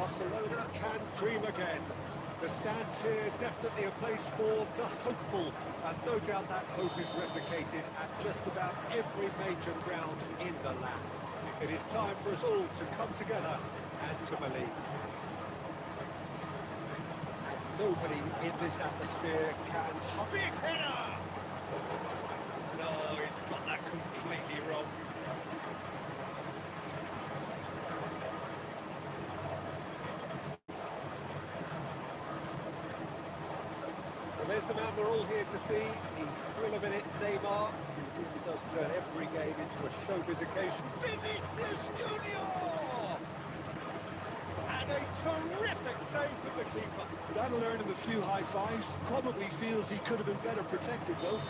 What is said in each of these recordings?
Barcelona can dream again. The stands here definitely a place for the hopeful, and no doubt that hope is replicated at just about every major ground in the land. It is time for us all to come together and to believe. And nobody in this atmosphere can... Big header! No, he's got that completely wrong. There's the man we're all here to see, the thrill of it, Neymar, who really does turn every game into a showbiz occasion. Vinicius Junior! And a terrific save from the keeper. That'll earn him a few high fives. Probably feels he could have been better protected though.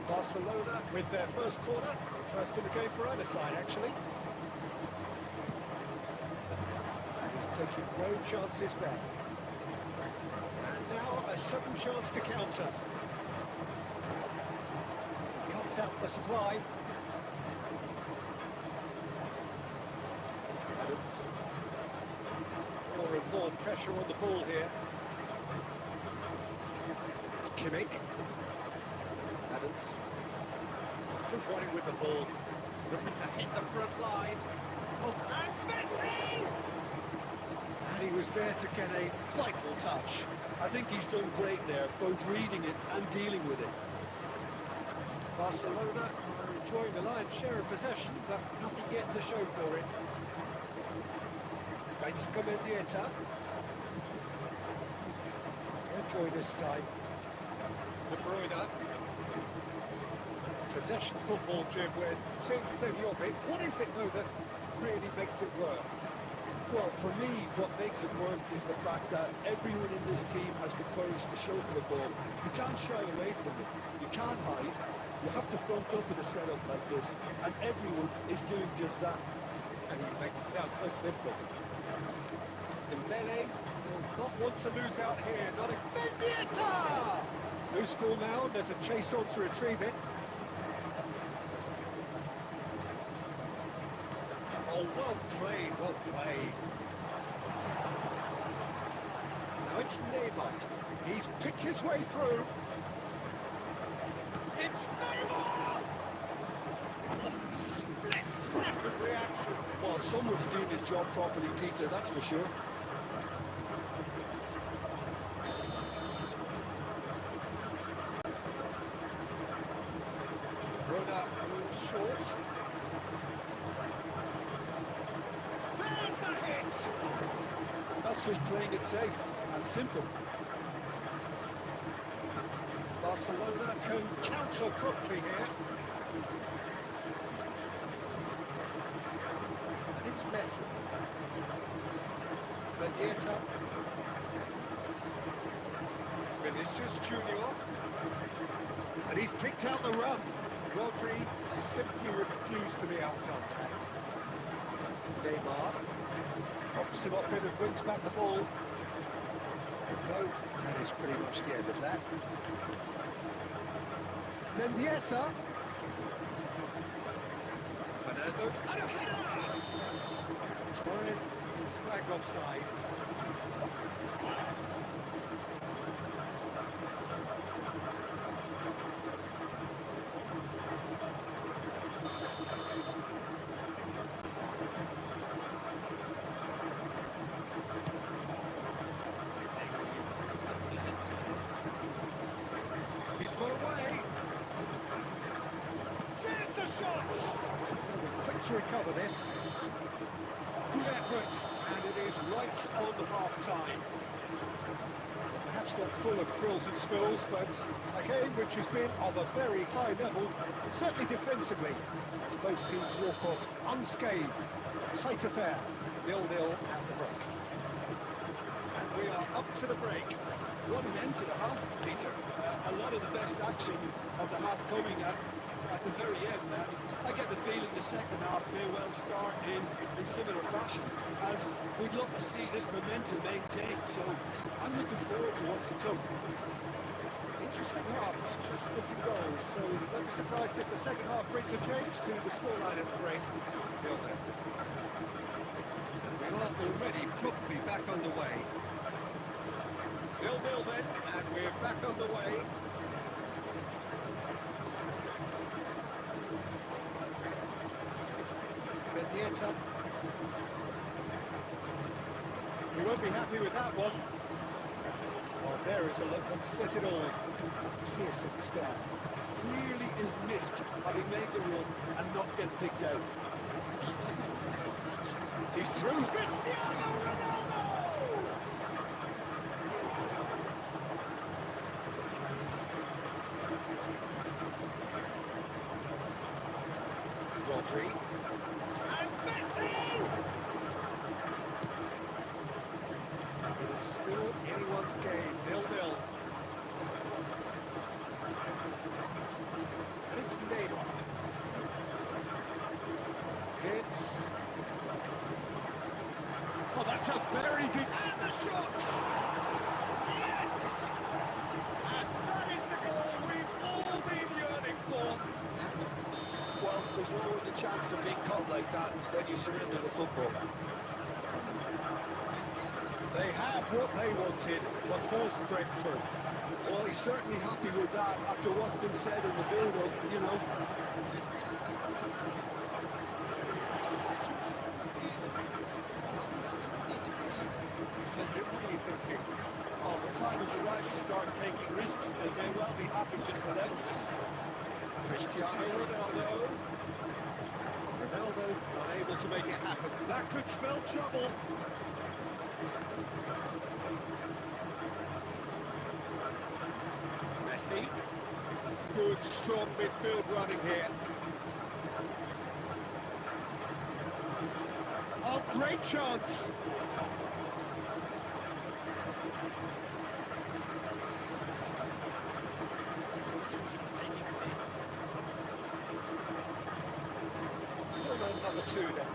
Barcelona with their first corner, first in the game for either side actually. And he's taking no chances there. Now a sudden chance to counter. Cuts out the supply. Adams. More and more pressure on the ball here. It's Kimmich. Adams. It's good running with the ball. Looking to hit the front line. Oh, and Messi! And he was there to get a vital touch. I think he's done great there, both reading it and dealing with it. Barcelona are enjoying the lion's share of possession, but nothing yet to show for it. Bates Mendieta. Enjoy this time. De Bruyne. Possession football, Jim, we're seeing plenty of it. What is it, though, that really makes it work? Well, for me, what makes it work is the fact that everyone in this team has the courage to show for the ball. You can't shy away from it. You can't hide. You have to front up in a setup like this, and everyone is doing just that. And you make it sound so simple. Dembele will not want to lose out here. Not a Mendieta! Loose ball now. There's a chase on to retrieve it. Oh, well played, well played. Now it's Neymar. He's picked his way through. It's Neymar! Split reaction. Well, someone's doing his job properly, Peter, that's for sure. Bruna moves short. That's just playing it safe and simple. Barcelona can counter properly here. And it's Messi. Mendieta. Vinicius Junior. And he's picked out the run. Rodri simply refused to be outdone. Neymar. Pops him off in and brings back the ball. No, that is pretty much the end of that. Mendieta. Fernando. And a header! Torres is flagged offside. He's got away. There's the shot. Quick to recover this. Good efforts, and it is right on the half-time. Perhaps not full of thrills and spills, but a game which has been of a very high level, certainly defensively, as both teams walk off unscathed. A tight affair, 0-0 at the break. And we are up to the break. What an end to the half, Peter. A lot of the best action of the half coming at the very end. I get the feeling the second half may well start in similar fashion, as we'd love to see this momentum maintained. So I'm looking forward to what's to come. interesting half, just missing goals, so don't be surprised if the second half brings a change to the scoreline at the break. We are already promptly back underway. 0-0 then, and we're back underway. Bendieta. We won't be happy with that one. Oh, there is a look that says it all. Piercing stare. Clearly is miffed having made the run and not get picked out. He's through. Cristiano Ronaldo! Rodri. And Messi! It is still anyone's game, 0-0. And it's Neymar. Hits. Oh, that's a very deep... And the shot! Yes! And that is the goal we've all been yearning for. Well, there's always a chance of being caught like that when you surrender the football. They have what they wanted, the first breakthrough. Well, he's certainly happy with that after what's been said in the build-up, you know. So what are you thinking? Oh, the time has arrived to start taking risks. They may well be happy just without this. Cristiano Ronaldo. Ronaldo unable to make it happen. That could spell trouble. Messi. Good, strong midfield running here. Oh, great chance. Number 2 then.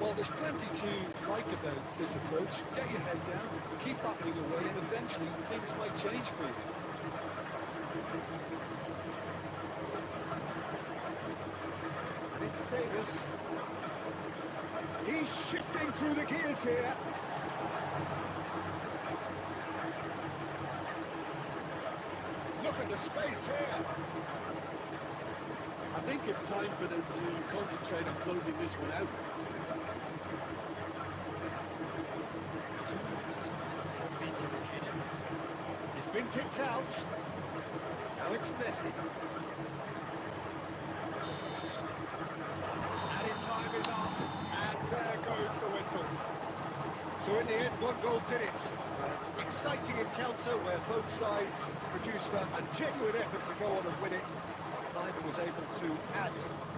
Well, there's plenty to like about this approach. Get your head down, keep battling away, and eventually things might change for you. And it's Davis. He's shifting through the gears here. Look at the space here. I think it's time for them to concentrate on closing this one out. He's been kicked out. Now it's Messi. Added time is up, and there goes the whistle. So in the end, one goal did it. An exciting encounter where both sides produced a genuine effort to go on and win it. Neither was able to add to.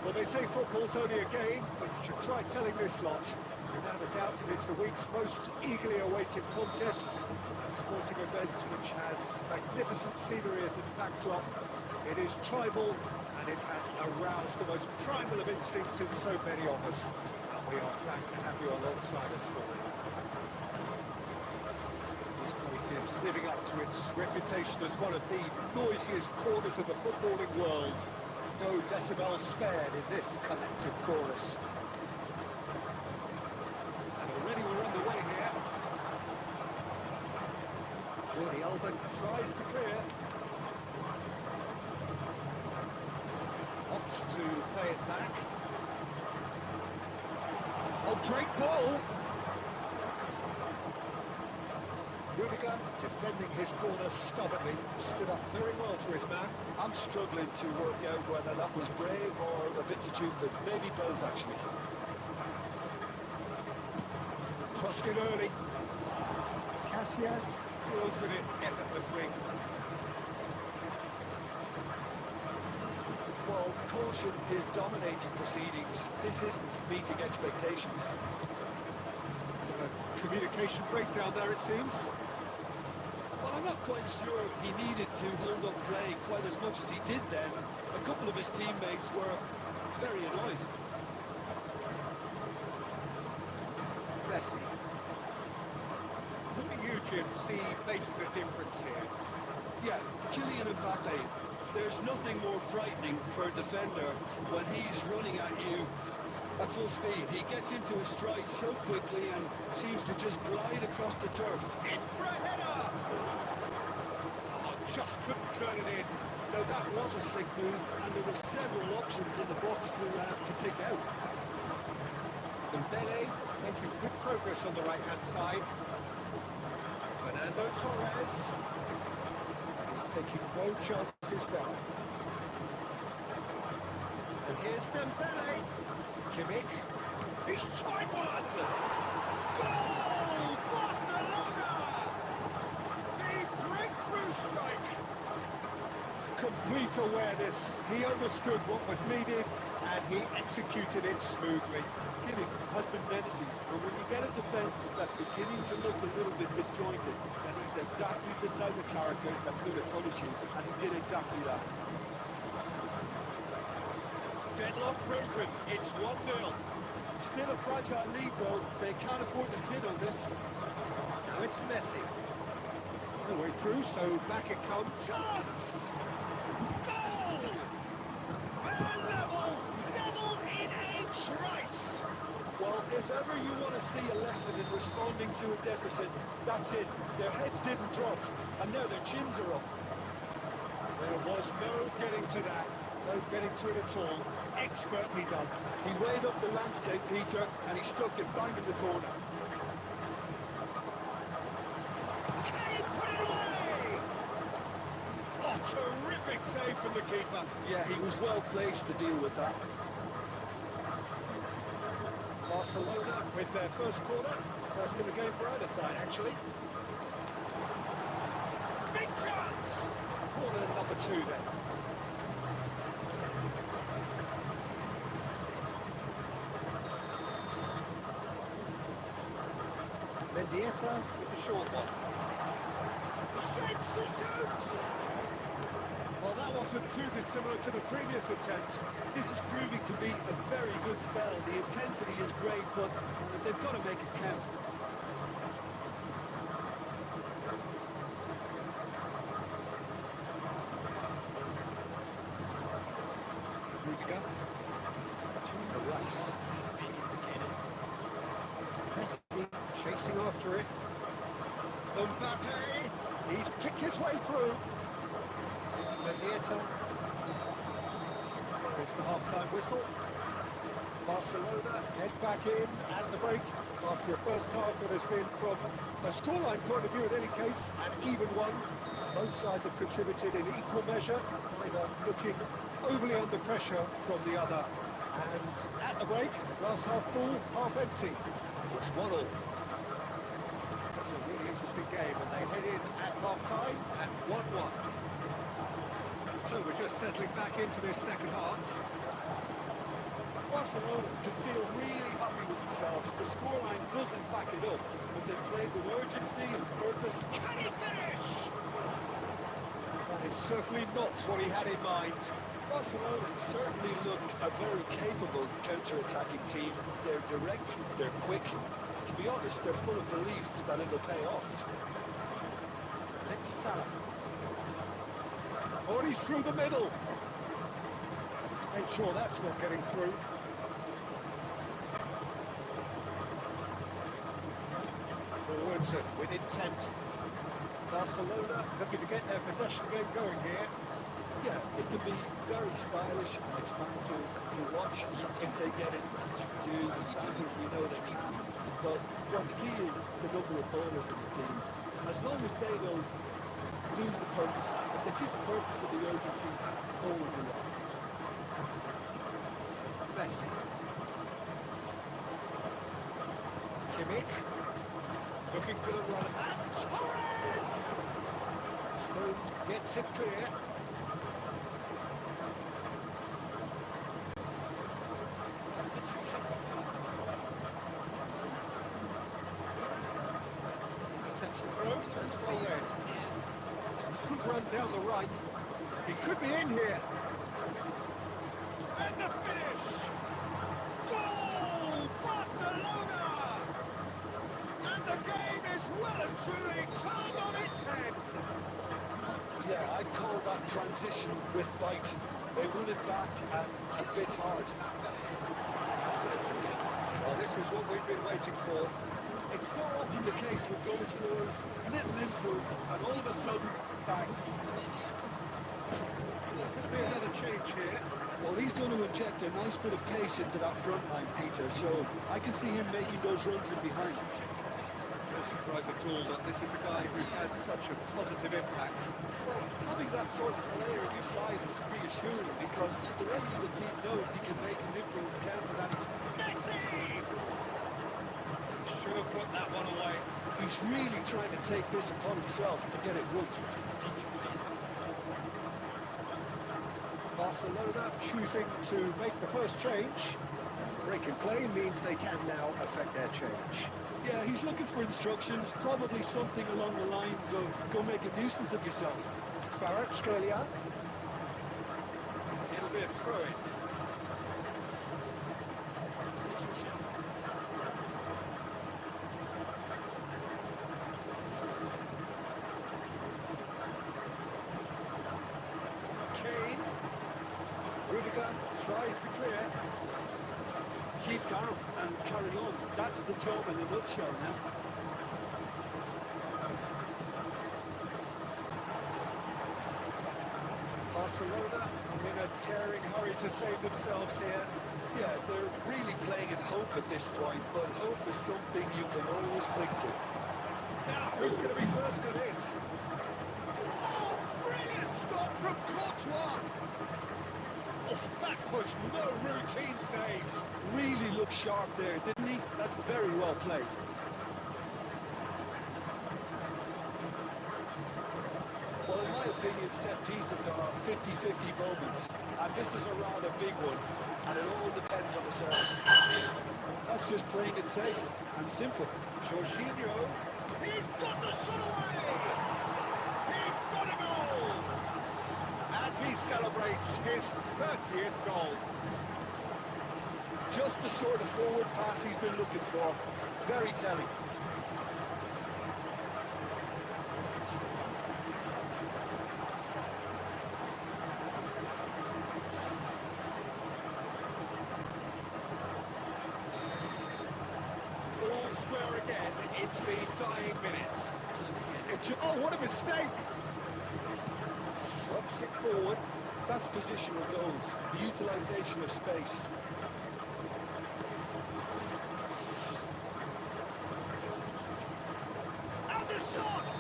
Well, they say football's only a game, but you should try telling this lot. Without a doubt, it is the week's most eagerly awaited contest. A sporting event which has magnificent scenery as its backdrop. It is tribal, and it has aroused the most primal of instincts in so many of us. And we are glad to have you alongside us for it. This place is living up to its reputation as one of the noisiest corners of the footballing world. No decibel spared in this collective chorus. And already we're underway here. Jordi Alba tries to clear. Opts to play it back. Oh, great ball! Rudiger defending his corner stubbornly, stood up very well to his man. I'm struggling to work out whether that was brave or a bit stupid. Maybe both, actually. Crossed it early. Casillas deals with it effortlessly. Well, caution is dominating proceedings. This isn't meeting expectations. A communication breakdown there, it seems. Well, I'm not quite sure he needed to hold up play quite as much as he did then. A couple of his teammates were very annoyed. Messi. Who do you, Jim, see making the difference here? Yeah, Kylian Mbappe. There's nothing more frightening for a defender when he's running at you at full speed. He gets into his stride so quickly and seems to just glide across the turf. In for a header! Oh, just couldn't turn it in. Now that was a slick move, and there were several options in the box to pick out. Dembele making good progress on the right-hand side. Fernando Torres. He's taking no chances there. And here's Dembele. Kimmich. He's tried one! Goal! Barcelona! The breakthrough strike! Complete awareness. He understood what was needed and he executed it smoothly. Kimmich has been menacing, but when you get a defence that's beginning to look a little bit disjointed, and he's exactly the type of character that's going to punish you, and he did exactly that. Deadlock broken. It's 1-0. Still a fragile lead, though. They can't afford to sit on this. Now it's Messi. The way through, so back it comes. Chance! Goal! Level in a trice. Well, if ever you want to see a lesson in responding to a deficit, that's it. Their heads didn't drop, and now their chins are up. There was no getting to that. No getting to it at all. Expertly done. He weighed up the landscape, Peter, and he stuck it bang in the corner. Can he put it away? Oh, terrific save from the keeper. Yeah, he was well placed to deal with that. Barcelona with their first corner. First in the game for either side, actually. Big chance! Corner number 2 then. Mendieta with the short one. Shapes to shoot! Well, that wasn't too dissimilar to the previous attempt. This is proving to be a very good spell. The intensity is great, but they've got to make it count. Rudiger. To the race. Messi chasing after it. Mbappe. He's picked his way through. Mendieta. It's the half-time whistle. Barcelona head back in at the break after a first half that has been, from a scoreline point of view in any case, an even one. Both sides have contributed in equal measure, neither looking overly under pressure from the other. And at the break, glass half full, half empty. It's 1-1. It's a really interesting game, and they head in at half-time at 1-1. So we're just settling back into this second half. Barcelona can feel really happy with themselves. The scoreline doesn't back it up, but they played with urgency and purpose. Can he finish? That is certainly not what he had in mind. Barcelona certainly look a very capable counter-attacking team. They're direct, they're quick. To be honest, they're full of belief that it'll pay off. It's Salah. Oh, and he's through the middle. Let's make sure that's not getting through. Forwards and with intent. Barcelona looking to get their possession game going here. Yeah, it can be very stylish and expansive to watch if they get it to the standard we know they can. But what's key is the number of ballers in the team. as long as they don't lose the purpose. If they keep the purpose of the urgency, all will be well. Messi. Kimmich. Looking for the run. And Torres! Stones gets it clear. Interception throw. That's well read. Good run down the right. He could be in here. And the finish! Goal! Barcelona! And the game is well and truly turned on its head. Yeah, I'd call that transition with bite. They run it back and a bit hard. Well, this is what we've been waiting for. It's so often the case with goal scorers, little influence, and all of a sudden, bang. There's going to be another change here. Well, he's going to inject a nice bit of pace into that front line, Peter, so I can see him making those runs in behind. No surprise at all that this is the guy who's had such a positive impact. Well, having that sort of player on your side is reassuring because the rest of the team knows he can make his influence count to that extent. Messi! Should have put that one away. He's really trying to take this upon himself to get it right. Barcelona choosing to make the first change. Break and play means they can now affect their change. Yeah, he's looking for instructions, probably something along the lines of go make a nuisance of yourself. Australia. It'll be a throw-in. Kane. Rudiger tries to clear. Keep calm and carry on. That's the job in a nutshell now. Barcelona in a tearing hurry to save themselves here. Yeah, they're really playing in hope at this point, but hope is something you can always cling to. Now, who's going to be first to this? Oh, brilliant stop from Courtois! Oh, that was no routine save. Really looked sharp there, didn't he? That's very well played. Well, in my opinion, set pieces are 50-50 moments, and this is a rather big one, and it all depends on the service. That's just playing it safe and simple. Jorginho, he's got the shot away! He's got a goal! And he celebrates his 30th goal. Just the sort of forward pass he's been looking for. Very telling. All square again into the dying minutes. Oh, what a mistake! Drops it forward. That's positional gold, the utilisation of space. And the shot!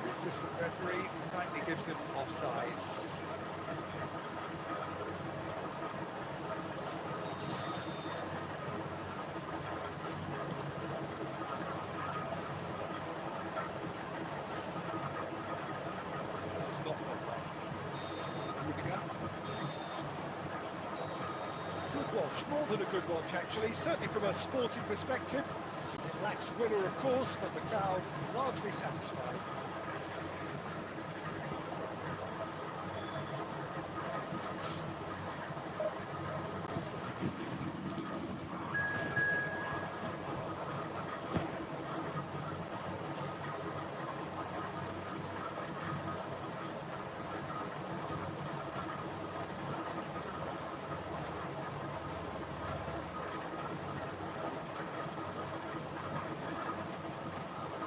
The assistant referee rightly gives him offside. It's not offside. Rudiger. Good watch, more than a good watch actually, certainly from a sporting perspective. It lacks winner of course, but the crowd largely satisfied.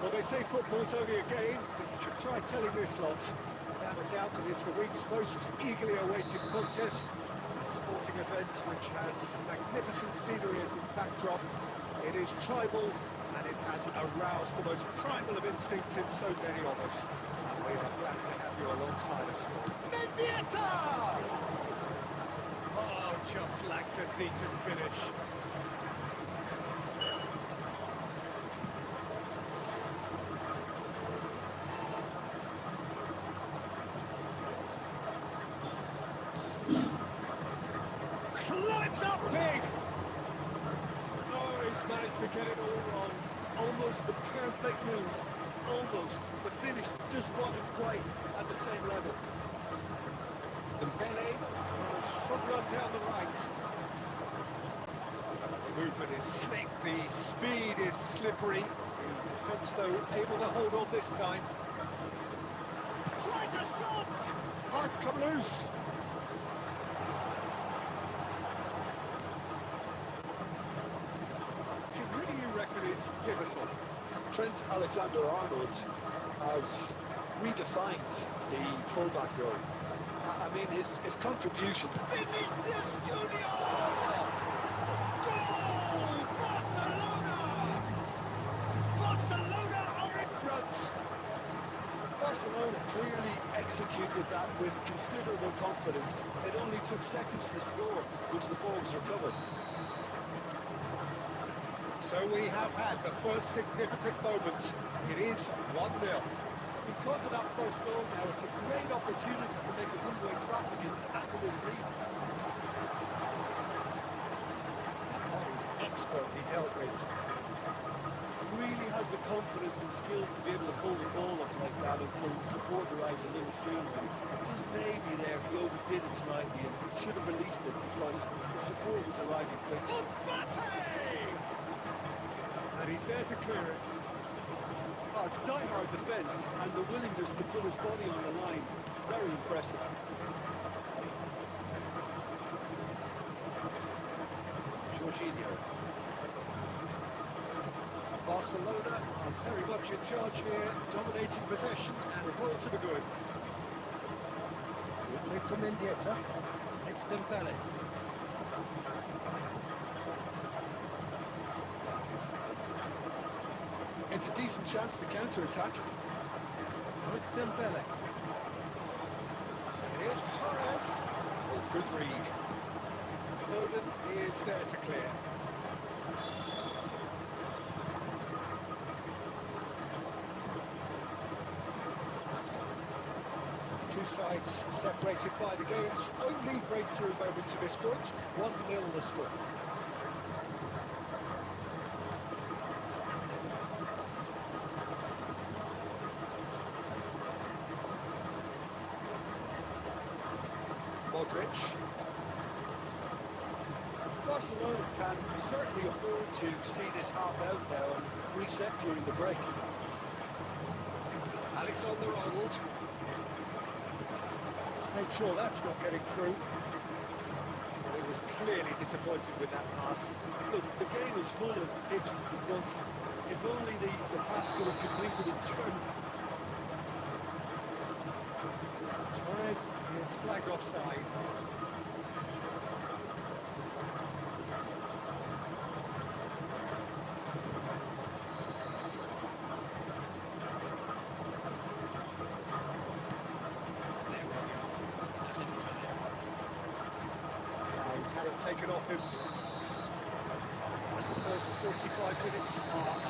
Well, they say football's only a game, but you should try telling this lot. Without a doubt, it is the week's most eagerly awaited contest. A sporting event which has magnificent scenery as its backdrop. It is tribal and it has aroused the most primal of instincts in so many of us. And we are glad to have you alongside us. Mendieta! Oh, just lacked a decent finish. Climbs up big! Oh, he's managed to get it all wrong. Almost the perfect move. Almost. The finish just wasn't quite at the same level. Dembele on a strong run down the right. The movement is slick, the speed is slippery. The defence, though, able to hold on this time. Tries a shot! Oh, it's come loose. Who do you reckon is pivotal? Trent Alexander-Arnold has redefined the fullback role. I mean, his contributions. Vinicius Junior! Goal! Barcelona! Barcelona are in front! Barcelona clearly executed that with considerable confidence. It only took seconds to score, which the Bulls recovered. So we have had the first significant moment. It is 1-0. Because of that first goal now, it's a great opportunity to make a one-way traffic and add to this lead. That was expertly dealt with. Really has the confidence and skill to be able to pull the ball up like that until support arrives a little sooner. Just maybe there he overdid it slightly and should have released it because the support was arriving quickly. And he's there to clear it. Oh, it's die-hard defence and the willingness to put his body on the line. Very impressive. Jorginho. Barcelona are very much in charge here, dominating possession and a ball to the good. Good play for Mendieta. It's Dembele. It's a decent chance to counter-attack. Oh, it's Dembele. And here's Torres. Oh, good read. Foden is there to clear. Two sides separated by the game's only breakthrough moment to this point. 1-0 the score. Modric. Barcelona can certainly afford to see this half out now and reset during the break. Alexander-Arnold. Let's make sure that's not getting through. Well, he was clearly disappointed with that pass. Look, the game is full of ifs and buts. If only the pass could have completed its journey. Torres is flagged offside. He's had it taken off him. The first 45 minutes are up.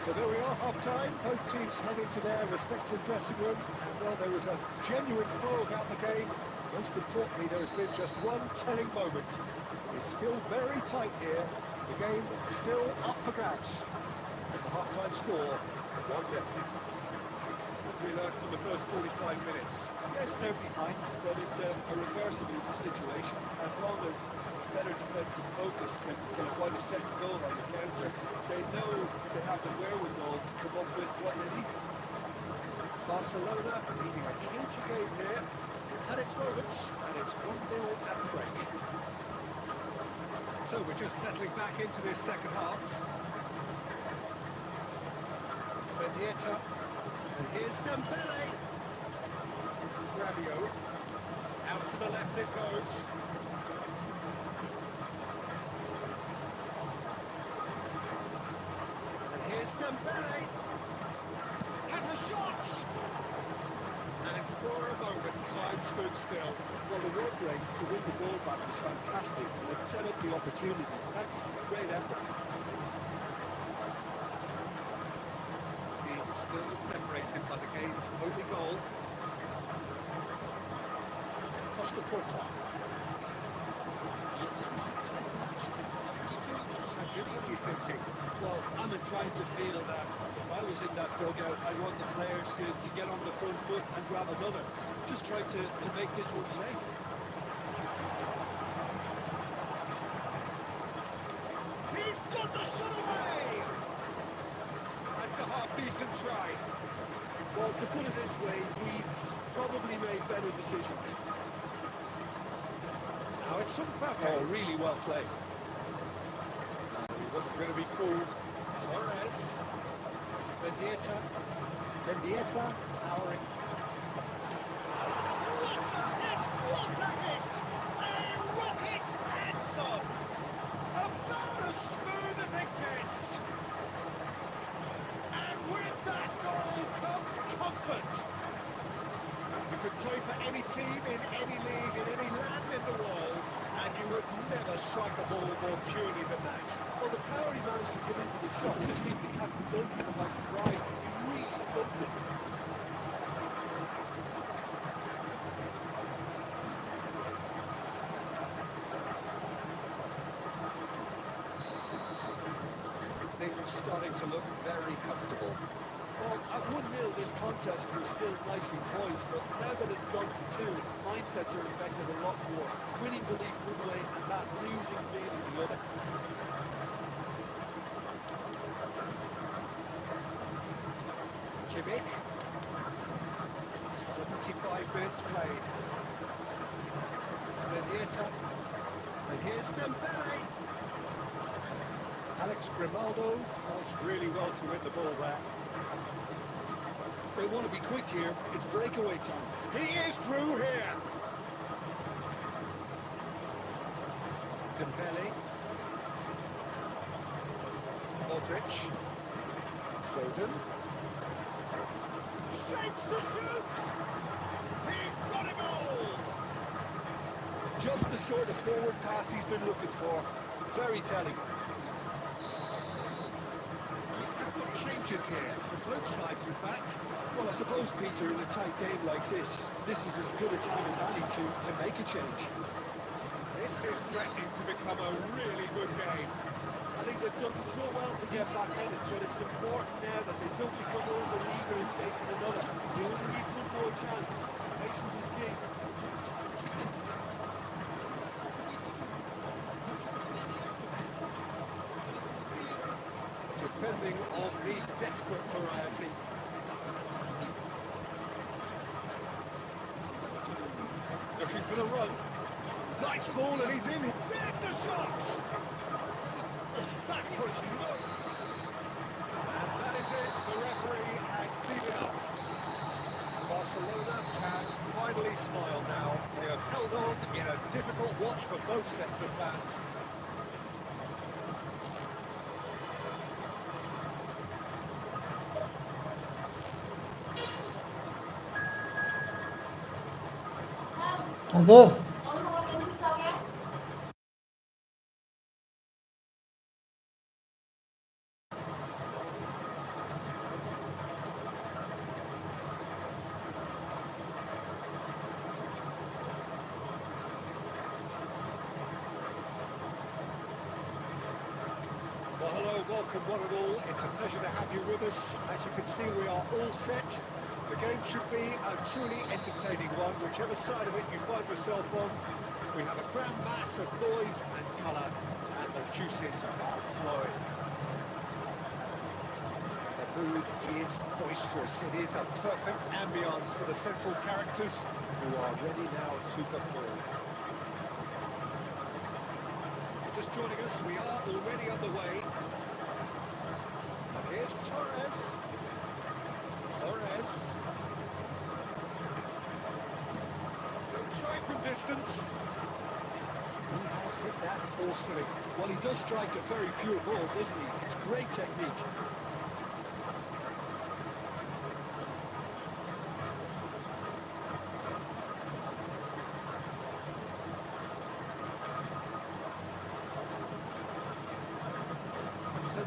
So there we are, half-time. Both teams head into their respective dressing room. And well, there was a genuine flow about the game. Most importantly, there has been just one telling moment. It's still very tight here. The game still up for grabs. And the half-time score, 1-0. What have we learned from the first 45 minutes? Yes, they're behind, but it's a reversible situation. As long as better defensive focus can avoid a second goal on the counter, they know they have the wherewithal to come up with what they need. Barcelona leading a cagey game here. It's had its moments, and it's 1-0 at the break. So we're just settling back into this second half. Mendieta, and here's Dembele. Rabiot, out to the left it goes. Dembele. Has a shot. And for a moment, time stood still. Well, the work rate to win the ball back was fantastic. It set up the opportunity. That's a great effort. He's still separated by the game's only goal. Costa Porta. Sergio, what are you thinking? Well, I'm inclined to feel that if I was in that dugout, I'd want the players to get on the front foot and grab another. Just try to make this one safe. He's got the shot away! That's a half-decent try. Well, to put it this way, he's probably made better decisions. Now it's Mbappe. Oh, really well played. He wasn't going to be fooled. Torres. Mendieta. Mendieta powering. What a hit! A rocket anthem! About as smooth as it gets! And with that goal comes comfort! You could play for any team, in any league, in any land in the world, and you would never strike a ball more purely than that. Well, the power he managed to get into the shot just seemed to catch the goalkeeper by surprise. He really thumped it. Things starting to look very comfortable. Well, at 1-0, this contest was still nicely poised, but now that it's gone to 2, mindsets are affected a lot more. Winning belief one way and that losing feeling the other. Gamming. 75 minutes played. Mendieta. And here's Dembele. Alex Grimaldo does really well to win the ball there. They want to be quick here. It's breakaway time. He is through here. Dembele. Modric. Foden. Shapes to shoot! He's got a goal! Just the sort of forward pass he's been looking for. Very telling. You've got changes here, for both sides in fact. Well, I suppose, Peter, in a tight game like this is as good a time as any to make a change. This is threatening to become a really good game. I think they've done so well to get back in it, but it's important now that they don't become over-eager in chasing another. They only need one more chance. Patience is key. Defending of the desperate variety. Looking for the run. Nice ball and he's in. There's the shot! That was low. And that is it. The referee has seen enough. Barcelona can finally smile now. They have held on in a difficult watch for both sets of fans. Hazır. Well, hello, welcome one and all. It's a pleasure to have you with us. As you can see, we are all set. The game should be a truly entertaining one, whichever side of it you find yourself on. We have a grand mass of noise and colour, and the juices are flowing. The mood is boisterous. It is a perfect ambience for the central characters who are ready now to perform. Just joining us, we are already on the way. And here's Torres. Torres. They'll try from distance. He has hit that forcefully. Well, he does strike a very pure ball, doesn't he? It's great technique.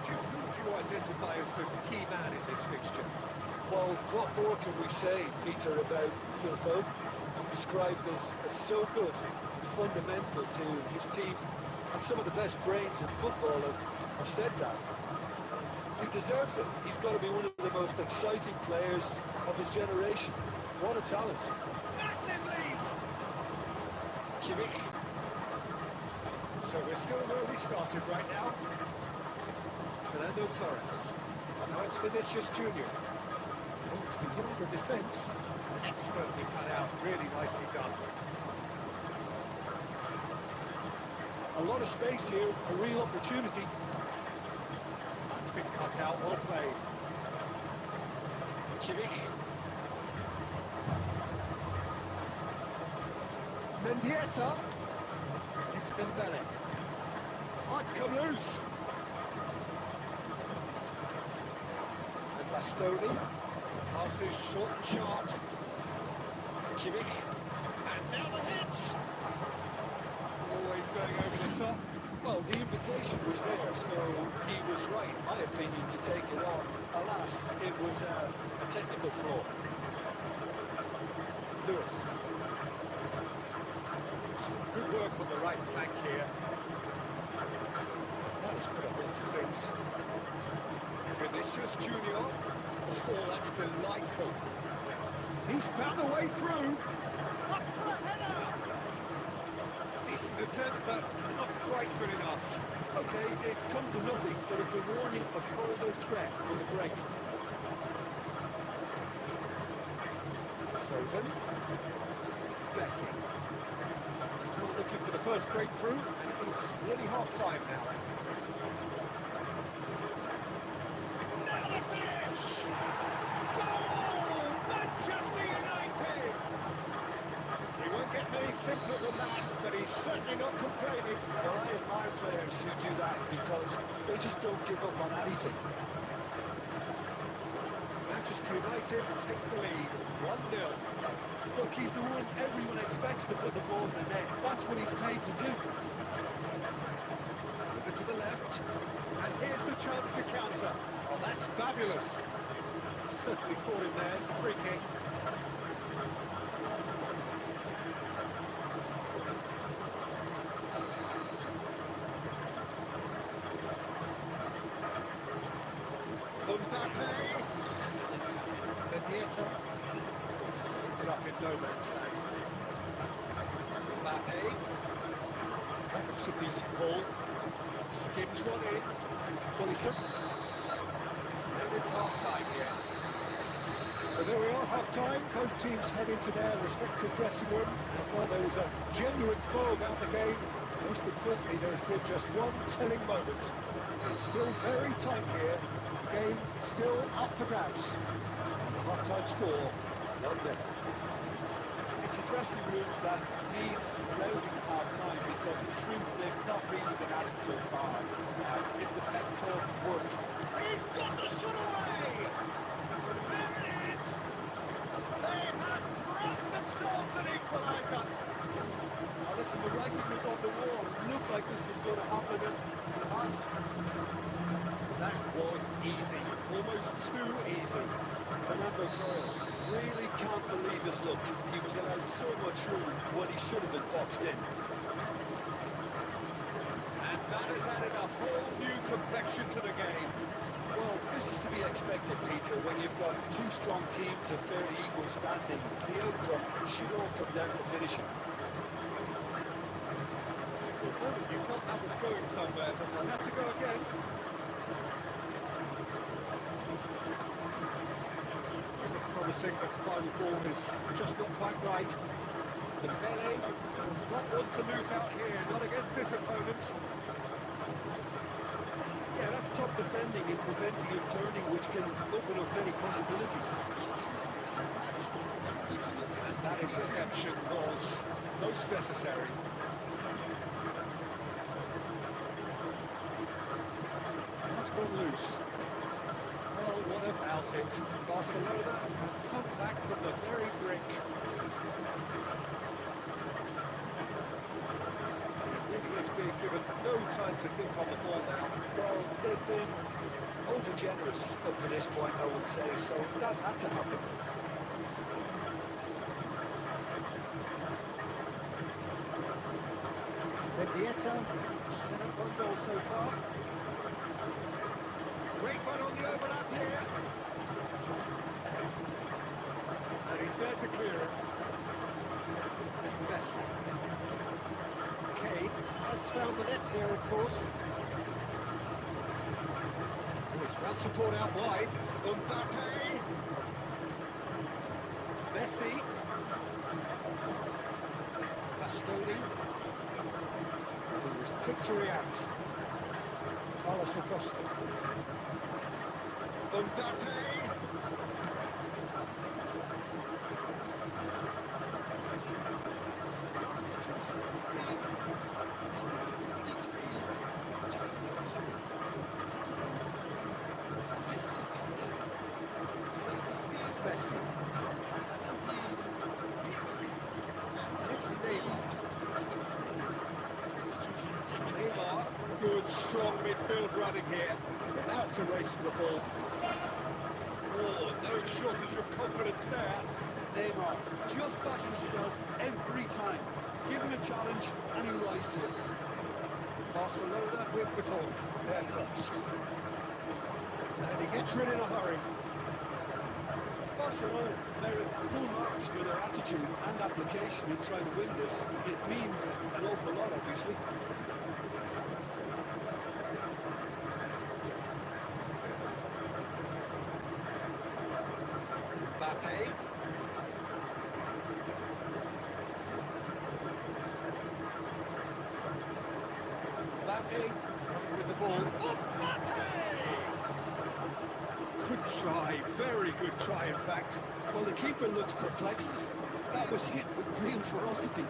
who would you identify as the key man in this fixture? Well, what more can we say, Peter, about Phil Foden? Described as so good, fundamental to his team, and some of the best brains in football have said that. He deserves it. He's got to be one of the most exciting players of his generation. What a talent. Massive lead! Kimmich. So we're still where we started right now. Fernando Torres. Now it's Vinicius Junior. To be beyond the defence. Expertly cut out, really nicely done. A lot of space here, a real opportunity. That's been cut out, well played. Kimmich. Mendieta. It's Dembele. Oh, it's come loose. And Bastoni. Passes short and sharp. Kimmich. And now the hit. Always going over the top. Well, the invitation was there, so he was right, in my opinion, to take it on. Alas, it was a technical flaw. Lewis. Some good work on the right flank here. That has put a halt to things. Vinicius Junior. Oh, that's delightful. He's found a way through. Up for a header. Decent attempt, but not quite good enough. Okay, it's come to nothing, but it's a warning of further threat on the break. Foden. Bessie. Still looking for the first breakthrough, and it's nearly half-time now. Now the finish! Goal! Manchester United! He won't get any simpler than that, but he's certainly not complaining. Well, I admire players who do that because they just don't give up on anything. Manchester United take the lead, 1-0. Look, he's the one everyone expects to put the ball in the net. That's what he's paid to do. Over to the left, and here's the chance to counter. Oh, that's fabulous. Certainly caught him there, it's a free kick. Mbappe. Mendieta. Scooped it up in no man's land. Mbappe. That looks a decent ball. Skims one in. Well, he's and it's half-time here. So there we are, half-time. Both teams head into their respective dressing room. And while there was a genuine flow about the game, most importantly, there's been just one telling moment. It's still very tight here. The game still up for grabs. And the half-time score, 1-0. It's a dressing room that needs rousing at half-time because in truth they've not really been at it so far. If the pep talk works. He's got the shot away! There it is! They have grabbed themselves an equaliser! Now listen, the writing was on the wall. It looked like this was going to happen, and it has. That was easy, almost too easy. Fernando Torres really can't believe his luck. He was allowed so much room when he should have been boxed in. And that has added a whole new complexion to the game. Well, this is to be expected, Peter, when you've got two strong teams of fairly equal standing. The outcome should all come down to finishing. For a moment you thought that was going somewhere, but they'll have to go again. Promising, but the final ball is just not quite right. Dembele not want to lose out here, not against this opponent. Yeah, that's top defending and preventing him turning, which can open up many possibilities. And that interception was most necessary. That's gone loose. Well, what about it? Barcelona have come back from the very brink. It really is being given no time to think on the ball now. Well, they've been over-generous up to this point, I would say, so that had to happen. Mendieta, set up one goal so far. Great one on the overlap here. And he's there to clear it. Messi. Kane has found the net here, of course. Oh, he's found support out wide. Mbappe. Messi. Bastoni. He was quick to react. Carlos Acosta. Mbappe. Messi. And it's Neymar. Neymar, good, strong midfield running here. But now it's a race for the ball. Oh, no shortage of confidence there. Neymar just backs himself every time. Given a challenge, and he rises to it. Barcelona with the ball. They're first. And he gets rid in a hurry. Barcelona merit full marks for their attitude and application in trying to win this. It means an awful lot, obviously. Mbappe. Mbappe with the ball. Mbappe! Good try, very good try in fact. Well, the keeper looks perplexed. That was hit with real ferocity.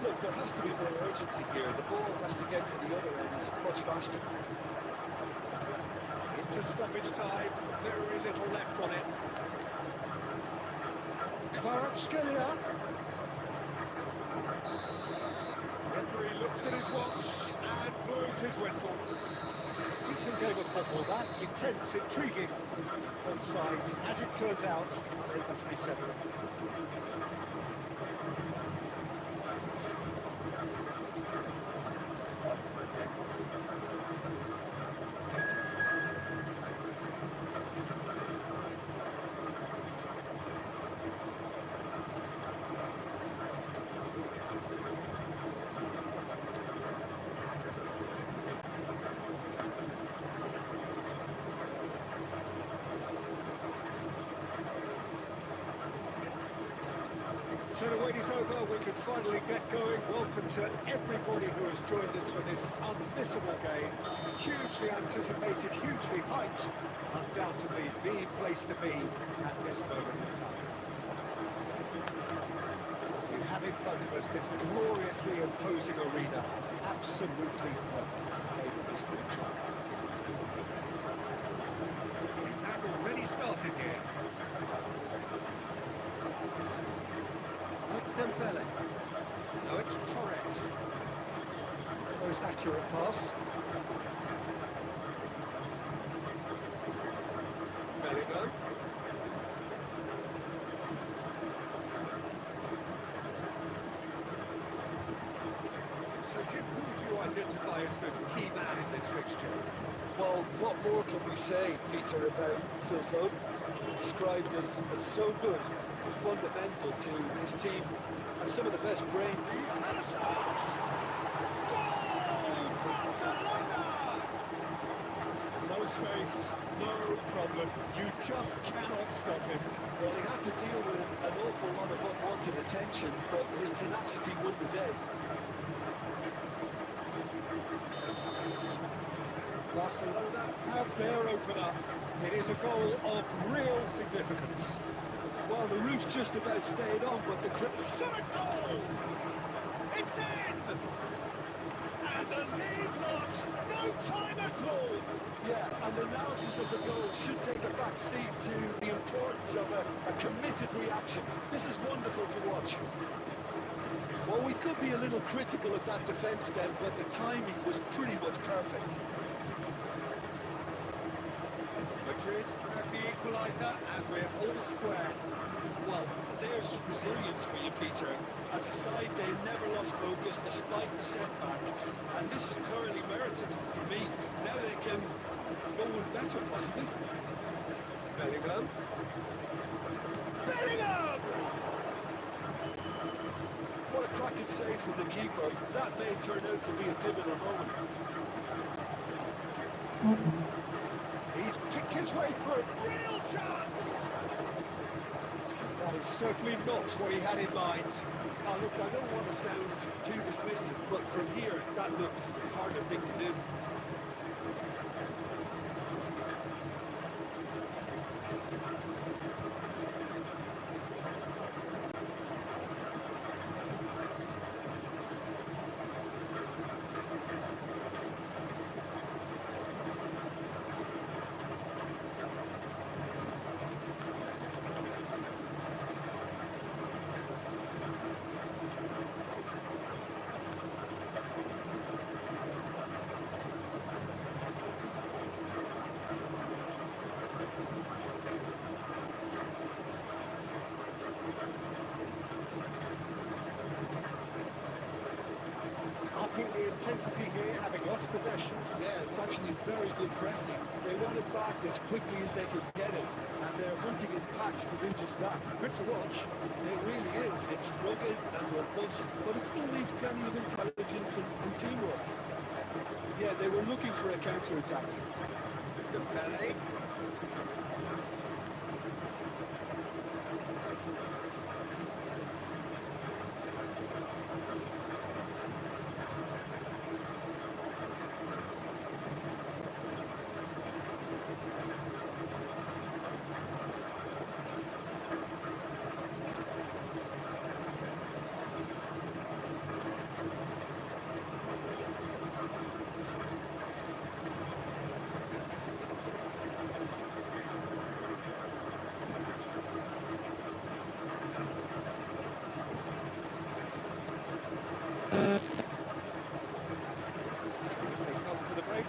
Look, there has to be more urgency here. The ball has to get to the other end much faster. Into stoppage time, very little left on it. Kvaratskhelia. Referee looks at his watch and blows his whistle. Decent game of football that, intense, intriguing. Both sides, as it turns out, are able to be separate. So the wait is over, we can finally get going. Welcome to everybody who has joined us for this unmissable game. Hugely anticipated, hugely hyped. Undoubtedly the place to be at this moment in time. We have in front of us this gloriously imposing arena. Absolutely perfect. Maybe this to the track. We have already started here. It's Dembele. No, it's Torres. Most accurate pass. Bellingham. So Jim, who would you identify as the key man in this fixture? Well, what more can we say, Peter, about Phil Foden? Described as so good, fundamental to his team, and some of the best brain. He's had a shot! Goal! Barcelona! No space, no problem. You just cannot stop him. Well, he had to deal with an awful lot of unwanted attention, but his tenacity won the day. Barcelona have their opener. It is a goal of real significance. Well, the roof's just about stayed on, but the Shot a goal! It's in! And the lead lost no time at all! yeah, and they're now process of the goal should take a back seat to the importance of a committed reaction. This is wonderful to watch. Well, we could be a little critical of that defence then, but the timing was pretty much perfect. Madrid have the equaliser, and we're all square. Well, there's resilience for you, Peter. As a side, they never lost focus despite the setback, and this is thoroughly merited for me. Now they can go with better, possibly. Bellingham. Bellingham! What a cracking save from the keeper. That may turn out to be a pivotal moment. He's picked his way through. Real chance! That is certainly not what he had in mind. Now, look, I don't want to sound too dismissive, but from here, that looks a harder thing to do. Upping the intensity here, having lost possession. Yeah, it's actually very good pressing. They want it back as quickly as they can get it, and they're hunting in packs to do just that. Good to watch. It really is. It's rugged and robust, but it still leaves plenty of intelligence and teamwork. Yeah, they were looking for a counter-attack. Dembele.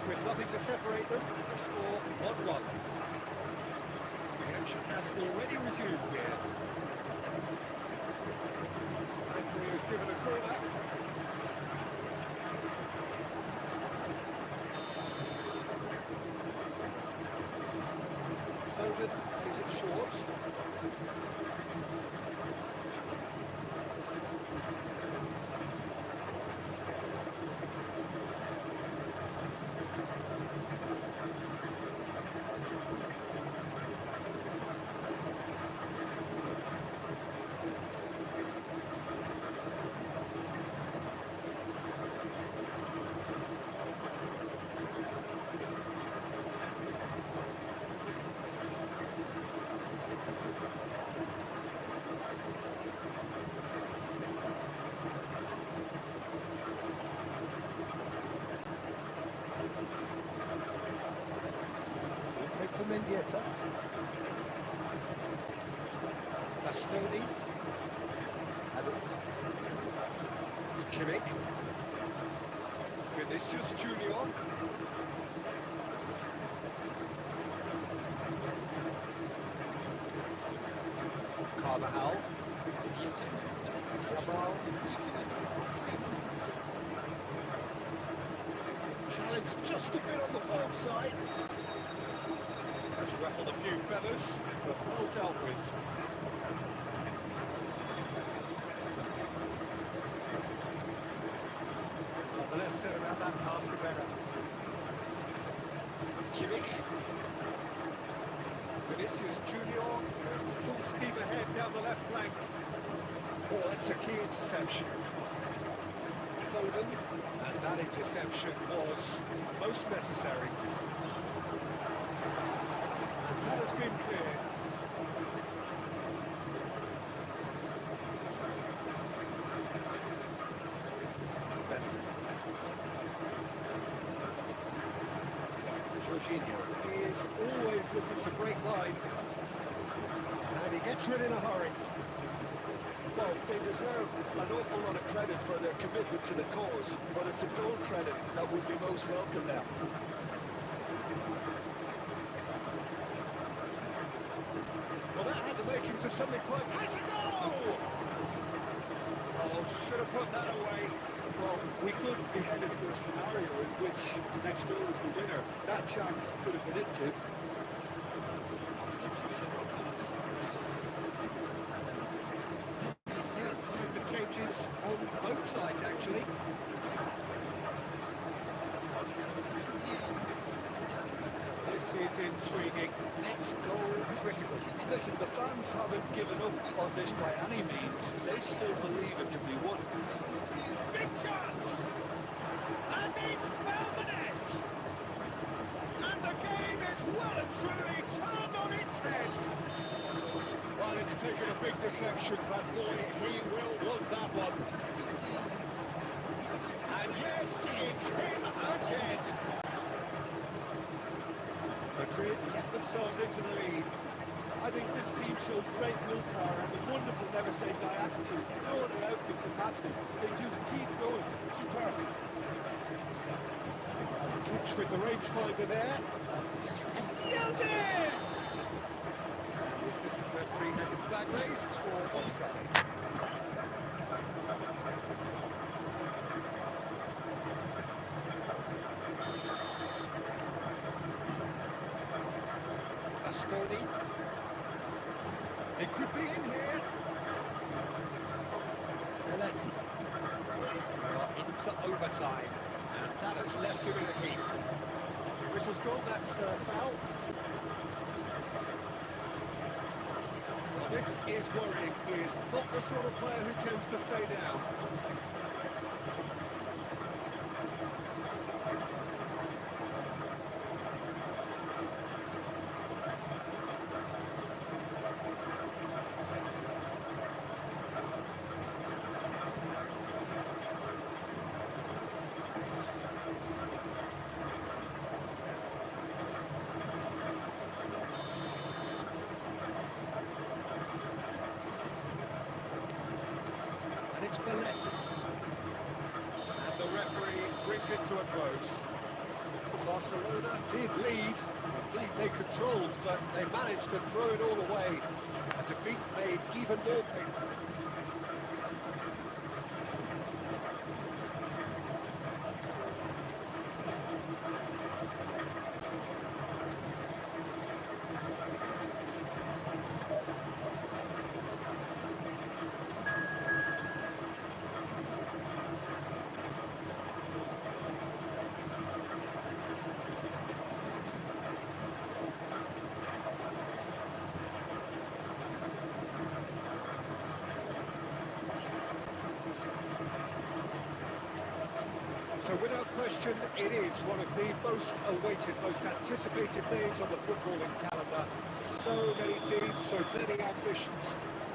With nothing to separate them, the score 1-1. The action has already resumed here. Referee has given a corner. Foden plays it short. For Mendieta. Bastoni. Adams. It's Kimmich. Vinicius Junior. Carvajal. Cabral. Challenge just a bit on the form side. Has ruffled a few feathers, but well dealt with. Well, the less said about that pass, the better. Kimmich. Vinicius Junior, full steam ahead down the left flank. Oh, that's a key interception. Foden, and that interception was most necessary. That has been cleared. He is always looking to break lines, and he gets rid in a hurry. Well, they deserve an awful lot of credit for their commitment to the cause, but it's a goal credit that would be most welcome now. Well, that had the makings of something quite... Has a goal! Oh, should have put that away. Well, we could be headed for a scenario in which the next goal is the winner. That chance could have been it too. Time for changes on both sides, actually. This is intriguing. Next goal critical. Listen, the fans haven't given up on this by any means. They still believe it can be won. Big chance! And he's found the net! And the game is well and truly turned on its head! Well, it's taken a big deflection, but boy, he will want that one. And yes, it's him again! Madrid get themselves into the lead. I think this team shows great willpower and a wonderful never-say-die attitude. No other outfit can match them. They just keep going. Superb. Catch with the rangefinder there. Nailed it! The assistant referee has his flag raised for offside. Bastoni. It could be in here. Belletti. We are into overtime, and that has left him in a heap. Whistle's gone, that's foul. Well, this is worrying. He is not the sort of player who tends to stay down. And it's Belletti. And the referee brings it to a close. Barcelona did lead. Indeed, they controlled, but they managed to throw it all away. A defeat made even more painful. So without question, it is one of the most awaited, most anticipated days on the footballing calendar. So many teams, so many ambitions.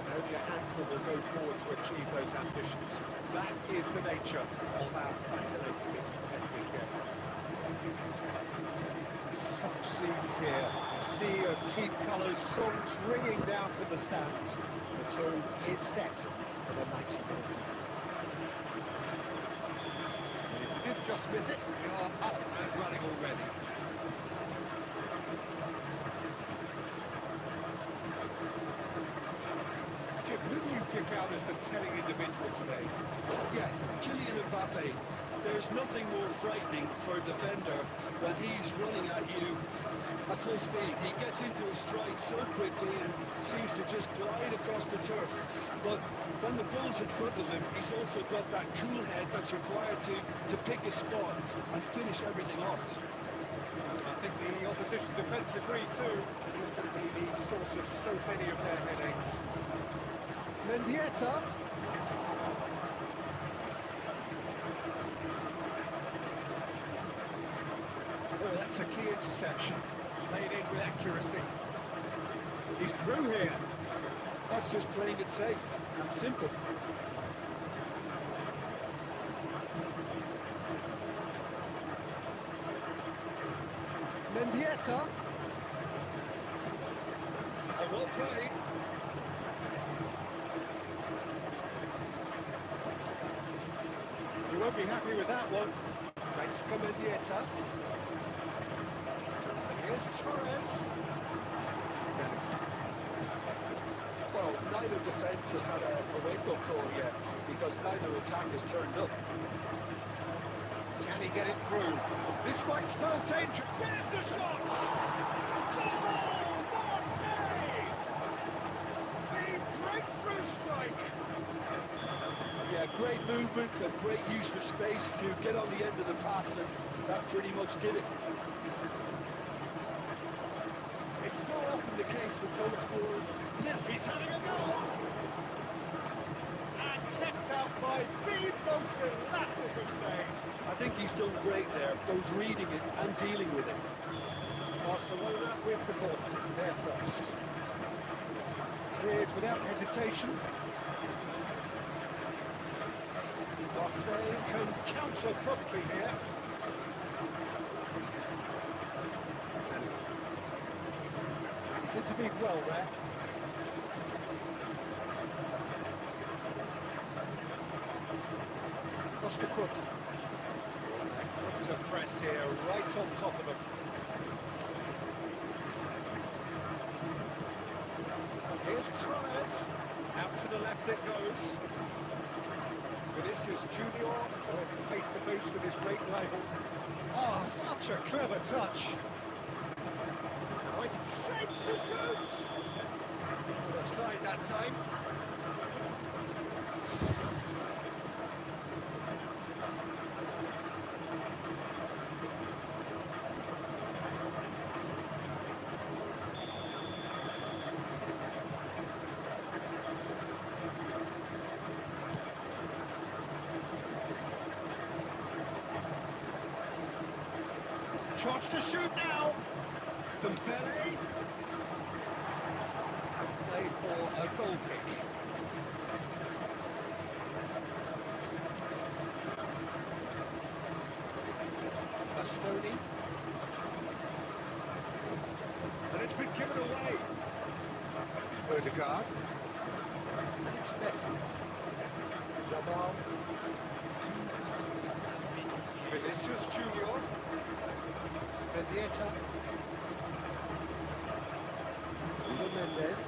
And only a handful will go forward to achieve those ambitions. That is the nature of our fascinating competitive game. Such scenes here. A sea of team colours, songs ringing down from the stands. The tone is set for the 90 minutes. Just miss it, we are up and running already. Jim, who do you pick out as the telling individual today? Yeah, Kylian Mbappe. There's nothing more frightening for a defender when he's running at you at full speed. He gets into his stride so quickly and seems to just glide across the turf. But when the ball's in front of him, he's also got that cool head that's required to pick a spot and finish everything off. I think the opposition defence agree too. He's going to be the source of so many of their headaches. Mendieta. Oh, that's a key interception. Played in with accuracy. He's through here. That's just playing it safe and simple. Mendieta. Oh, well played. You won't be happy with that one. Thanks to Mendieta. And here's Torres. Well, neither defence has had a wake-up call yet, because neither attack has turned up. Can he get it through? This might spell danger. There's the shot! Goal! Marseille! The breakthrough strike! Yeah, great movement and great use of space to get on the end of the pass, and that pretty much did it. It's so often the case with goal scorers. Yeah, he's having a go! And kept out by the most elastic of saves. I think he's done great there, both reading it and dealing with it. Barcelona with the ball. There first. Cleared without hesitation. Marseille can counter promptly here. He's intervened well there. Costa Curta. To press here, right on top of them. And here's Torres. Out to the left it goes. Vinicius Junior, face to face with his great rival. Oh, such a clever touch. Right, shapes to shoot. Offside that time. Chance to shoot now. Dembele. Play for a goal kick. Bastoni. And it's been given away. Odegaard. And it's Messi. Jamal. Vinicius Junior. Mendieta. Mendes.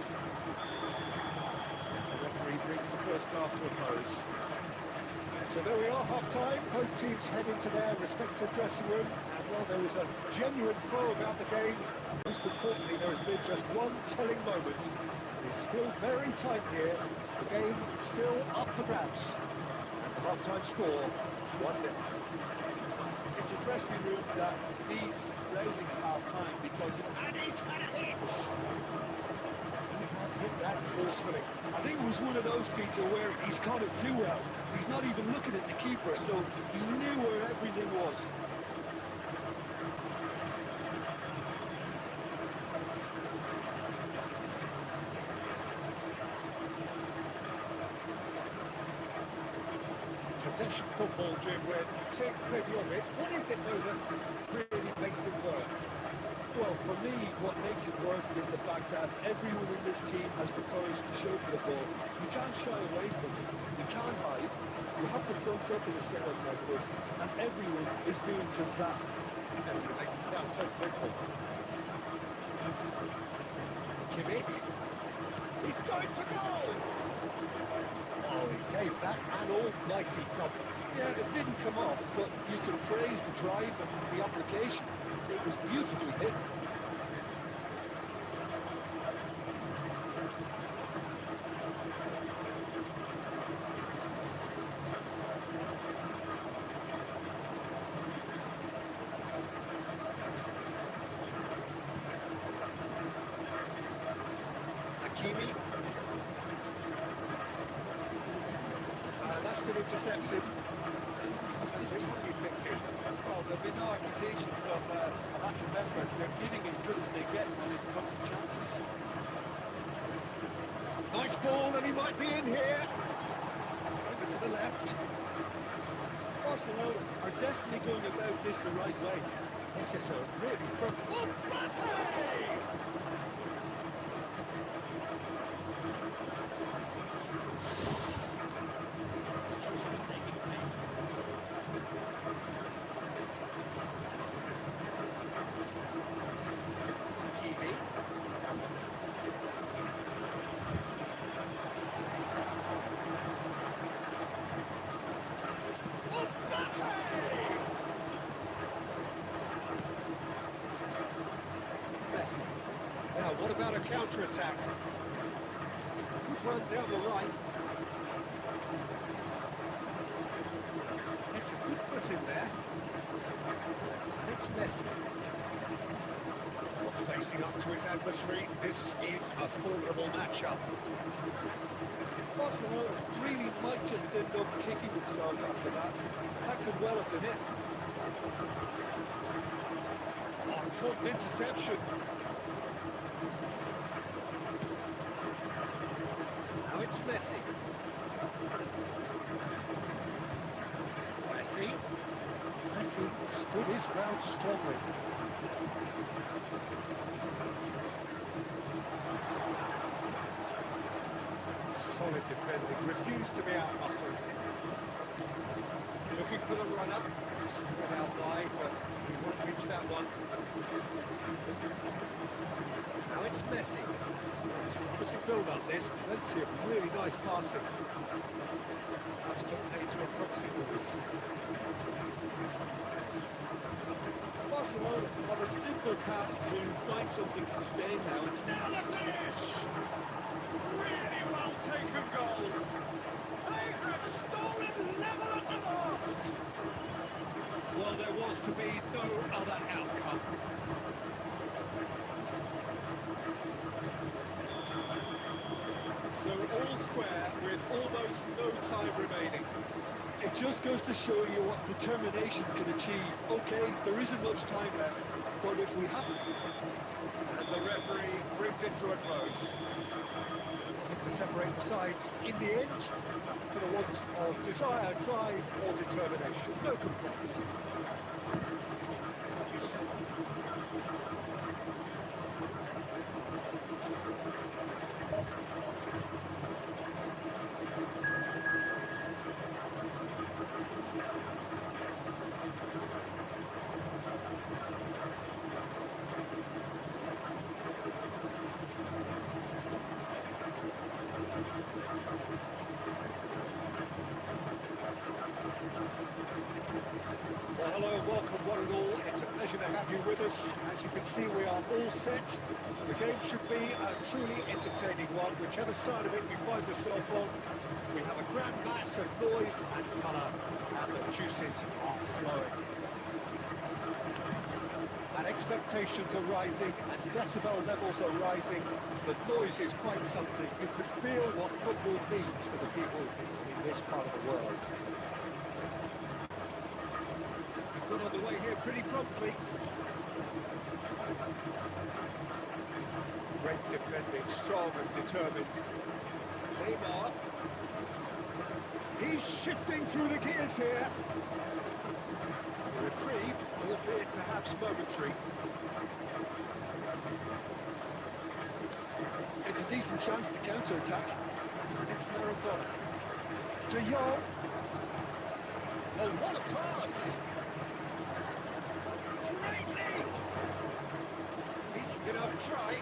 The referee brings the first half to a close. So there we are, half-time. Both teams head into their respective dressing room. And while there is a genuine flow about the game, most importantly, there has been just one telling moment. It's still very tight here. The game still up for grabs. And the half-time score, 1-0. It's a dressing room that needs rousing at half-time because And he's had a hit! He has hit that forcefully. I think it was one of those, Peter, where he's caught it too well. He's not even looking at the keeper, so he knew where everything was. Possession football, Jim, when you take plenty of it, what is it though that really makes it work? Well, for me, what makes it work is the fact that everyone in this team has the courage to show for the ball. You can't shy away from it. You can't hide. You have to front up in a setup like this, and everyone is doing just that. And you make it sound so simple. Kimmich. He's going for goal! Oh, he gave that an almighty thump. Yeah, it didn't come off, but you can praise the drive and the application. It was beautifully hit. Hakimi. That's been intercepted. What are you thinking? Well, there have been no accusations of a lack of effort. They're giving as good as they get when it comes to chances. Nice ball, and he might be in here. Over to the left. Barcelona are definitely going about this the right way. You This is a really front. Now, what about a counter-attack? Good run down the right. It's a good foot in there. And it's Messi. Facing up to his adversary, this is a formidable matchup. Barcelona really might just end up kicking themselves after that. That could well have been it. Oh, caught interception. Now it's Messi. Messi stood his ground strongly. Solid defending, refused to be out-muscled. Looking for the runner, spread out wide, but he won't reach that one. Now it's Messi. It's a promising build-up, this, plenty of really nice passing. That's got paid to a promising move. Barcelona have a simple task to find something sustained now. Now the finish! Really well taken goal. They have stolen level at the last. Well, there was to be no other outcome. So all square with almost no time remaining. It just goes to show you what determination can achieve. Okay, there isn't much time left, but if we haven't... And the referee brings it to a close. To separate the sides in the end, for the want of desire, drive or determination. No complaints. What do you say? Well, hello and welcome one and all. It's a pleasure to have you with us. As you can see, we are all set. The game should be a truly entertaining one. Whichever side of it you find yourself on, we have a grand mass of noise and colour, and the juices are flowing. And expectations are rising, and decibel levels are rising. The noise is quite something. You could feel what football means to the people in this part of the world. Got on the way here pretty promptly. Great defending, strong and determined. Neymar. He's shifting through the gears here. Reprieve, albeit perhaps momentary. It's a decent chance to counter-attack. And it's Maradona. De Jong. Oh, what a pass! Great lead! He's going to have a try.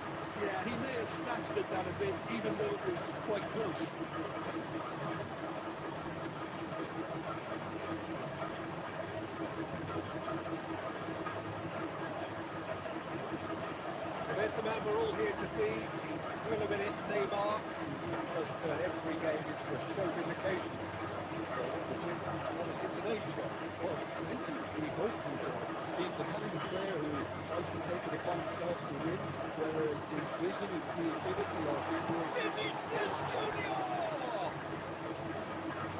Yeah, he may have snatched at that a bit, even though it was quite close. There's the man we're all here to see. Thrill a minute, Neymar. Does turn every game into a showbiz occasion. Well, we hope he's being the kind of player who likes to take it upon himself to win, whether it's his vision and creativity or Vinicius Junior!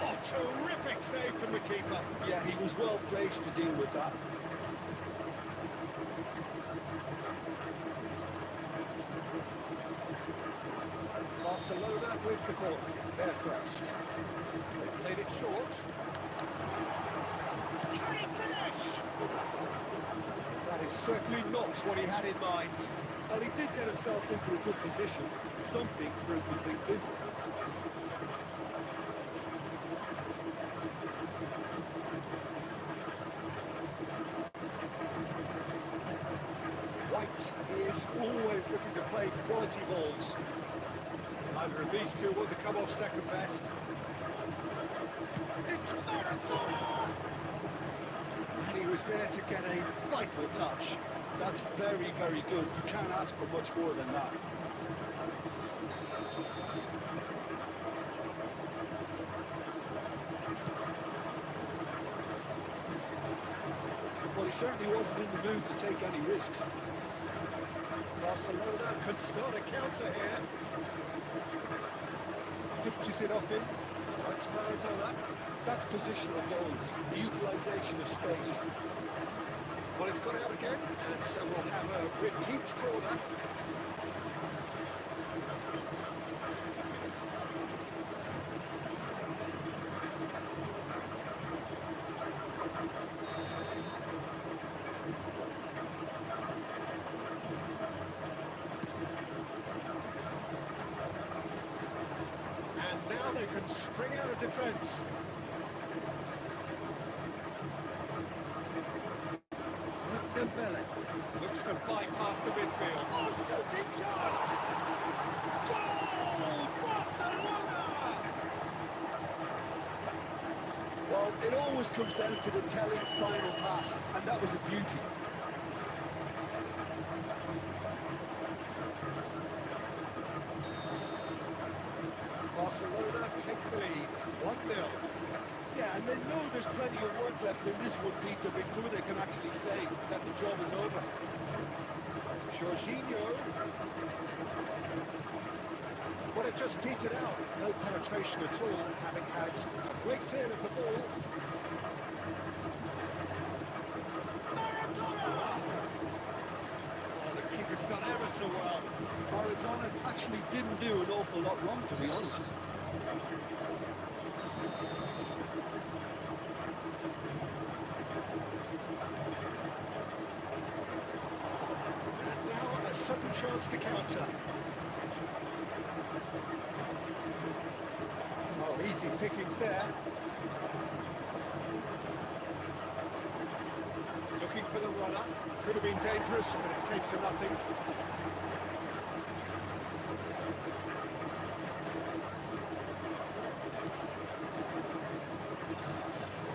Oh, terrific save from the keeper. Yeah, he was well placed to deal with that. Barcelona with the ball. They're first. They've played it short. Can he finish? That is certainly not what he had in mind. Well, he did get himself into a good position. Something for him to cling to. White is always looking to play quality balls. Either of these two want to come off second best. It's Maradona! And he was there to get a vital touch. That's very, very good. You can't ask for much more than that. Well, he certainly wasn't in the mood to take any risks. Barcelona could start a counter here. Pitches it off him. That's Maradona. That's positional goal, the utilisation of space. Well, it's got out again, and so we'll have a repeat corner. And now they can spring out of defence. Dembele looks to bypass the midfield. Oh, shooting chance! Goal! Barcelona! Well, it always comes down to the telling final pass, and that was a beauty. Barcelona take the lead, 1-0. Yeah, and they know there's plenty of work left in this one, Peter, before they can actually say that the job is over. Jorginho. Well, it just petered out. No penetration at all, having had a great clear of the ball. Maradona! Oh, the keeper's done ever so well. Maradona actually didn't do an awful lot wrong, to be honest. Sudden chance to counter. Oh, easy pickings there. Looking for the runner. Could have been dangerous, but it came to nothing.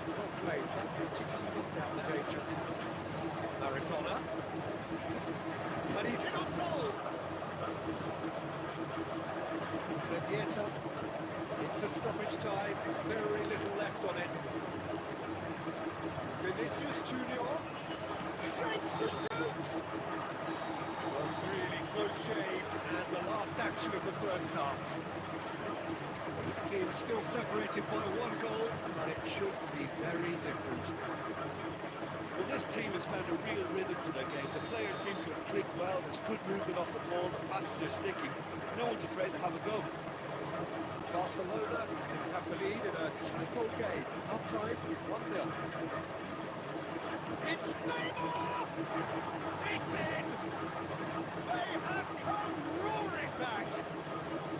Well played. That out the danger. Maradona. And he's in on goal! Redieta into stoppage time, very little left on it. Vinicius Junior shapes to shoot! Well, really close shave, and the last action of the first half. The team still separated by one goal, but it should be very different. Well, this team has found a real rhythm to their game. The players seem to have clicked well. There's good movement off the ball. The passes are sticking. No one's afraid to have a go. Barcelona have the lead in a title game. Half-time, 1-0. It's Neymar! It's in! They have come roaring back!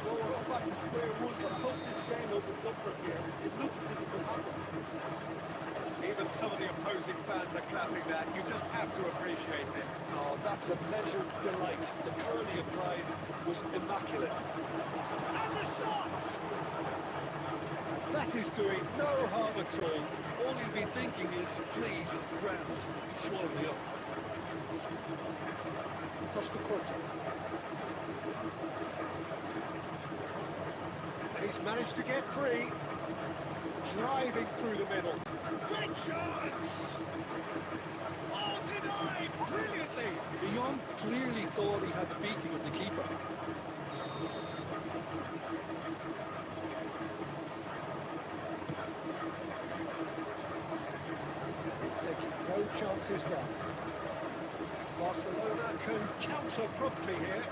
Well, we're all back to square one, but I hope this game opens up from here. It looks as if it could happen. Even some of the opposing fans are clapping that. You just have to appreciate it. Oh, that's a measured delight. The curly of pride was immaculate. And the shots! That is doing no harm at all. All you'd be thinking is, please, ground, swallow me up. Costa Curta. And he's managed to get free. Driving through the middle. Great chance! Oh, denied brilliantly! De Jong clearly thought he had the beating of the keeper. He's taking no chances there. Barcelona can counter promptly here.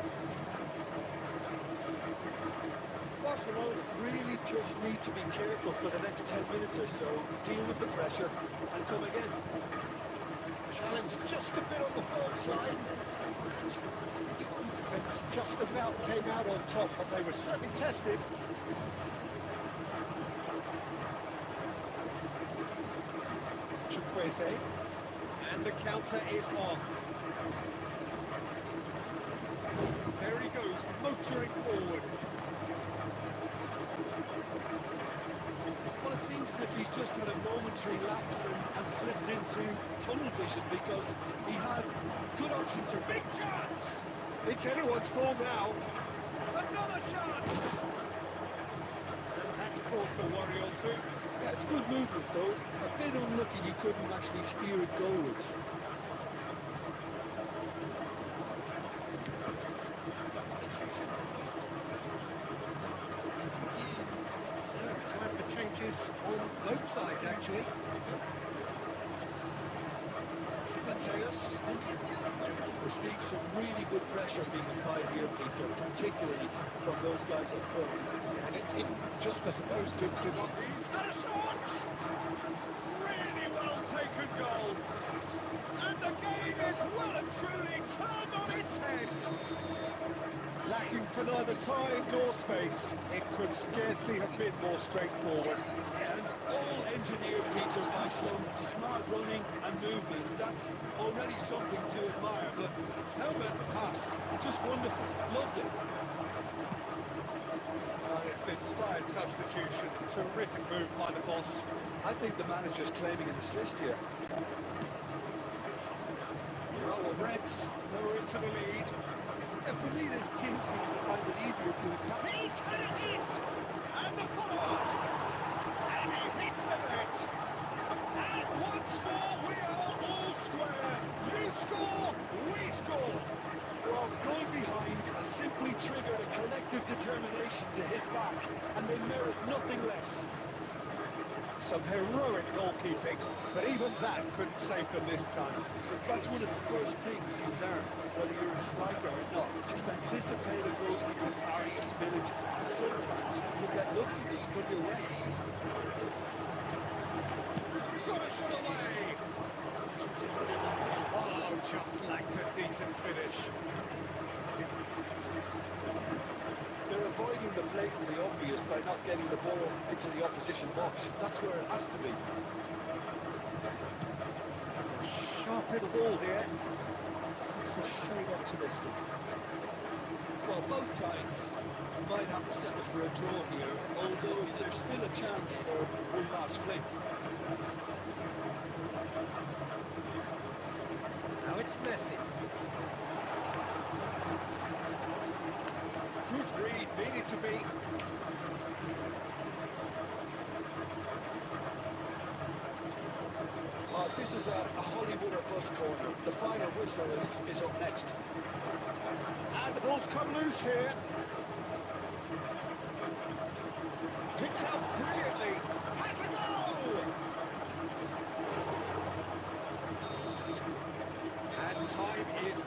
Barcelona really just need to be careful for the next 10 minutes or so, deal with the pressure, and come again. Challenge just a bit on the firm side. Defence just about came out on top, but they were certainly tested. Chukwueze. And the counter is on. There he goes, motoring forward. Well, it seems as if he's just had a momentary lapse and slipped into tunnel vision because he had good options for Big chance! It's anyone's ball now. Another chance! And that's caused a worry or two. Yeah, it's good movement though. A bit unlucky you couldn't actually steer it goalwards. Time for changes on both sides, actually. Mateus. We're seeing some really good pressure being applied here, Peter, particularly from those guys up front. And it just, I suppose, did not... He's had a shot! Really well taken goal. And the game is well and truly turned on its head. Lacking for neither time nor space, it could scarcely have been more straightforward. And all engineered, Peter, by some smart running and movement. That's already something to admire, but how about the pass? Just wonderful. Loved it. It's an inspired substitution. Terrific move by the boss. I think the manager's claiming an assist here. Well, the Reds go into the lead. And for me, this team seems to find it easier to attack. He's had a hit! And the follow-up! And he hits the net! And once more, we are all square! You score, we score! Well, going behind has simply triggered a collective determination to hit back, and they merit nothing less. Some heroic goalkeeping, but even that couldn't save them this time. That's one of the first things you learn, whether you're a striker or not. Just anticipate a goalkeeper carry a spillage, and sometimes you get lucky that you put your way. Got a shot away! Oh, just lacked a decent finish. They're avoiding the blatantly obvious by not getting the ball into the opposition box. That's where it has to be. Sharp little ball here. Looks a shade optimistic. Well, both sides might have to settle for a draw here, although there's still a chance for one last fling. Now it's Messi. Good read, needed to be. This is a Hollywood or bus corner. The final whistle is up next. And the ball's come loose here. Picked out brilliantly. Has a goal! And time is up.